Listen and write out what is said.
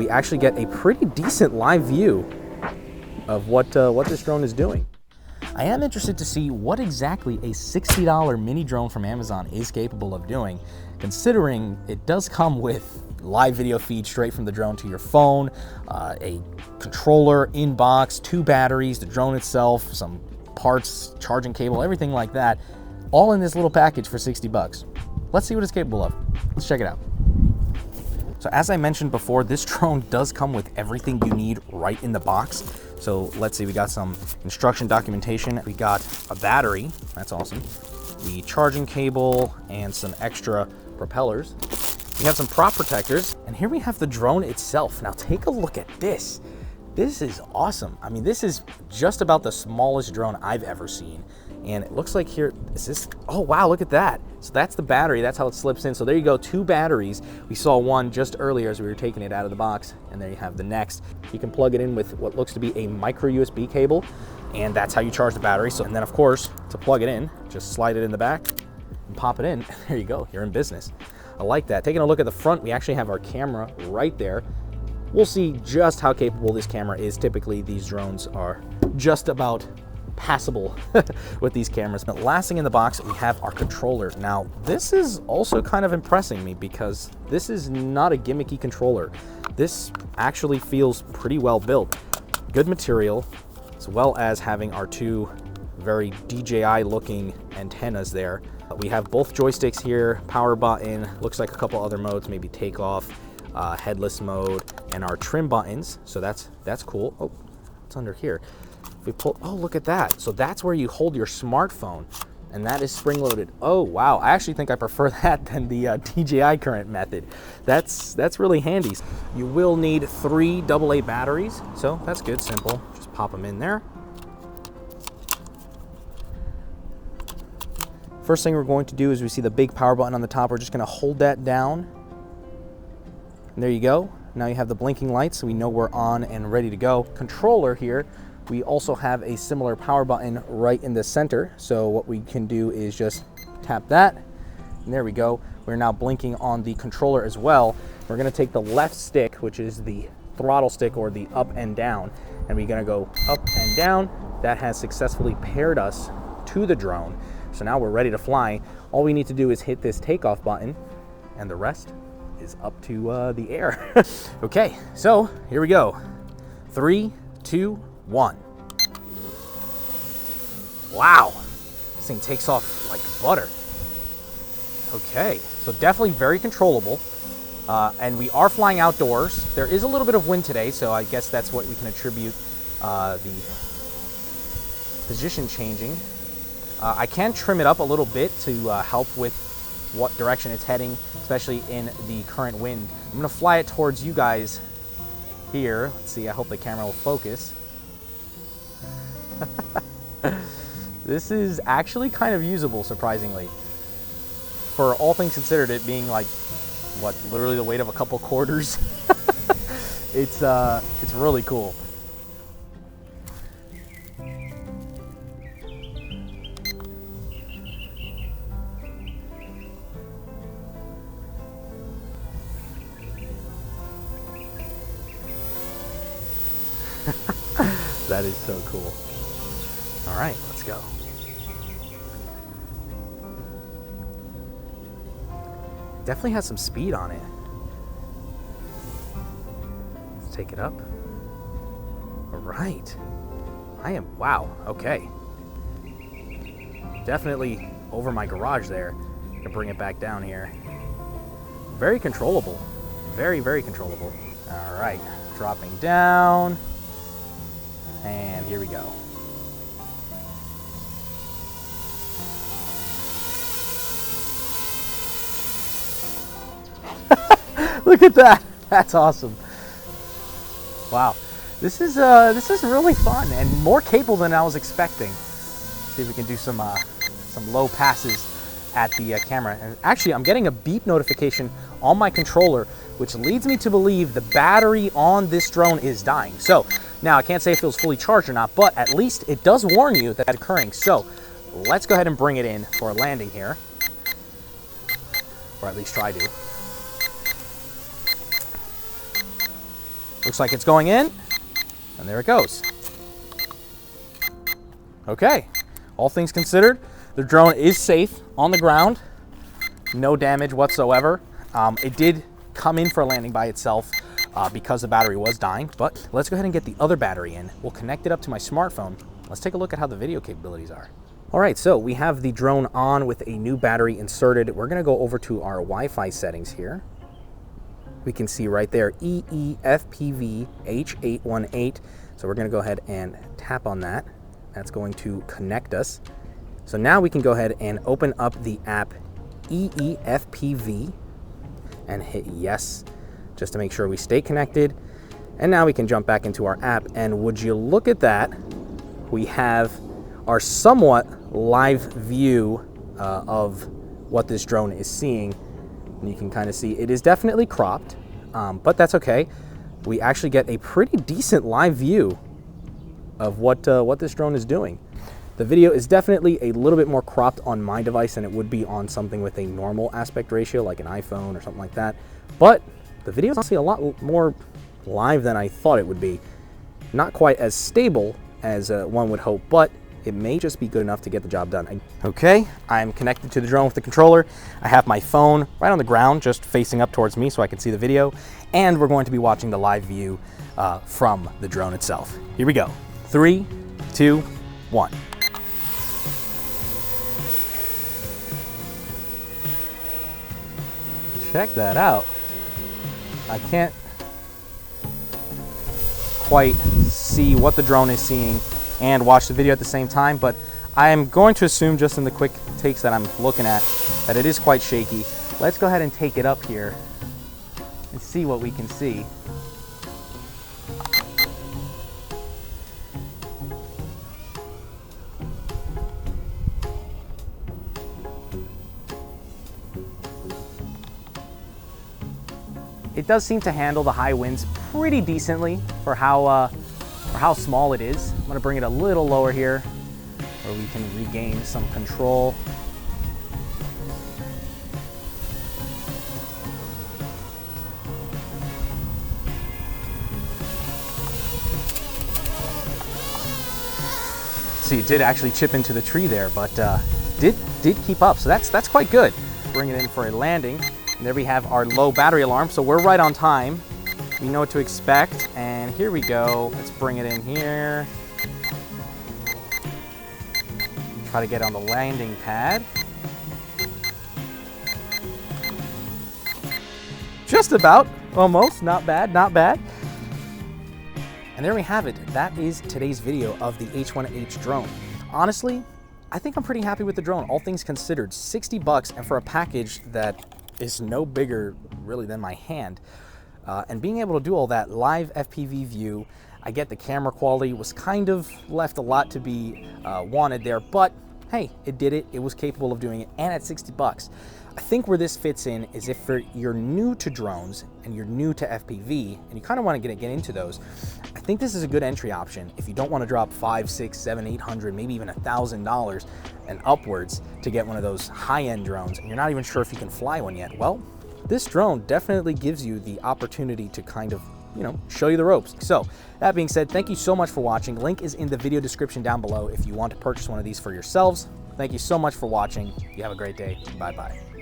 we actually get a pretty decent live view of what this drone is doing. I am interested to see what exactly a $60 mini drone from Amazon is capable of doing, considering it does come with live video feed straight from the drone to your phone, a controller in box, 2 batteries, the drone itself, some parts, charging cable, everything like that, all in this little package for 60 bucks. Let's see what it's capable of. Let's check it out. So as I mentioned before, this drone does come with everything you need right in the box. So let's see, we got some instruction documentation. We got a battery, that's awesome. The charging cable and some extra propellers. We have some prop protectors, and here we have the drone itself. Now take a look at this. This is awesome. I mean, this is just about the smallest drone I've ever seen. And it looks like here, is this, oh wow, look at that. So that's the battery, that's how it slips in. So there you go, 2 batteries. We saw one just earlier as we were taking it out of the box, and there you have the next. You can plug it in with what looks to be a micro USB cable, and that's how you charge the battery. So, and then of course, to plug it in, just slide it in the back and pop it in, and there you go, you're in business. I like that. Taking a look at the front, we actually have our camera right there. We'll see just how capable this camera is. Typically, these drones are just about passable with these cameras. But last thing in the box, we have our controller. Now, this is also kind of impressing me because this is not a gimmicky controller. This actually feels pretty well built. Good material, as well as having our 2 very DJI looking antennas there. We have both joysticks here, power button, looks like a couple other modes, maybe takeoff, headless mode, and our trim buttons. So that's cool. Oh, it's under here. If we pull, oh, look at that. So that's where you hold your smartphone, and that is spring loaded. Oh, wow. I actually think I prefer that than the DJI current method. That's really handy. You will need 3 AA batteries. So that's good, simple. Just pop them in there. First thing we're going to do is we see the big power button on the top. We're just gonna hold that down. And there you go. Now you have the blinking lights, so we know we're on and ready to go. Controller here, we also have a similar power button right in the center. So what we can do is just tap that, and there we go. We're now blinking on the controller as well. We're gonna take the left stick, which is the throttle stick or the up and down, and we're gonna go up and down. That has successfully paired us to the drone. So now we're ready to fly. All we need to do is hit this takeoff button, and the rest is up to the air. Okay, so here we go. 3, 2, 1. Wow, this thing takes off like butter. Okay, so definitely very controllable. And we are flying outdoors. There is a little bit of wind today, so I guess that's what we can attribute the position changing. I can trim it up a little bit to help with what direction it's heading, especially in the current wind. I'm gonna fly it towards you guys here. Let's see, I hope the camera will focus. This is actually kind of usable, surprisingly. For all things considered, it being like, what, literally the weight of a couple quarters. It's really cool. That is so cool. All right, let's go. Definitely has some speed on it. Let's take it up. All right. Wow, okay. Definitely over my garage there. Gonna bring it back down here. Very controllable. Very, very controllable. All right, dropping down. And here we go. Look at that. That's awesome. Wow. This is really fun and more capable than I was expecting. See if we can do some low passes at the camera. And actually, I'm getting a beep notification on my controller, which leads me to believe the battery on this drone is dying. So now I can't say if it was fully charged or not, but at least it does warn you that that's occurring. So let's go ahead and bring it in for a landing here, or at least try to. Looks like it's going in, and there it goes. Okay, all things considered, the drone is safe on the ground. No damage whatsoever. It did come in for a landing by itself because the battery was dying, but let's go ahead and get the other battery in. We'll connect it up to my smartphone. Let's take a look at how the video capabilities are. All right, so we have the drone on with a new battery inserted. We're gonna go over to our Wi-Fi settings here. We can see right there, EEFPV H818. So we're gonna go ahead and tap on that. That's going to connect us. So now we can go ahead and open up the app EEFPV and hit yes, just to make sure we stay connected. And now we can jump back into our app, and would you look at that, we have our somewhat live view of what this drone is seeing. And you can kind of see it is definitely cropped, but that's okay. We actually get a pretty decent live view of what this drone is doing. The video is definitely a little bit more cropped on my device than it would be on something with a normal aspect ratio like an iPhone or something like that. But the video is honestly a lot more live than I thought it would be. Not quite as stable as one would hope, but it may just be good enough to get the job done. Okay, I'm connected to the drone with the controller. I have my phone right on the ground, just facing up towards me so I can see the video. And we're going to be watching the live view from the drone itself. Here we go. 3, 2, 1. Check that out. I can't quite see what the drone is seeing and watch the video at the same time, but I am going to assume just in the quick takes that I'm looking at that it is quite shaky. Let's go ahead and take it up here and see what we can see. It does seem to handle the high winds pretty decently for how small it is. I'm gonna bring it a little lower here where we can regain some control. See, it did actually chip into the tree there, but did keep up, so that's quite good. Bring it in for a landing. And there we have our low battery alarm, so we're right on time. We know what to expect, and here we go. Let's bring it in here. Try to get on the landing pad. Just about, almost, not bad, not bad. And there we have it. That is today's video of the H1H drone. Honestly, I think I'm pretty happy with the drone, all things considered. 60 bucks, and for a package that is no bigger really than my hand. And being able to do all that live FPV view, I get the camera quality was kind of left a lot to be wanted there, but hey, it did it. It was capable of doing it, and at 60 bucks. I think where this fits in is if you're new to drones and you're new to FPV and you kind of want to get into those, I think this is a good entry option. If you don't want to drop $500, $600, $700, $800, maybe even $1,000 and upwards to get one of those high-end drones, and you're not even sure if you can fly one yet, well, this drone definitely gives you the opportunity to kind of, show you the ropes. So that being said, thank you so much for watching. Link is in the video description down below if you want to purchase one of these for yourselves. Thank you so much for watching. You have a great day. Bye-bye.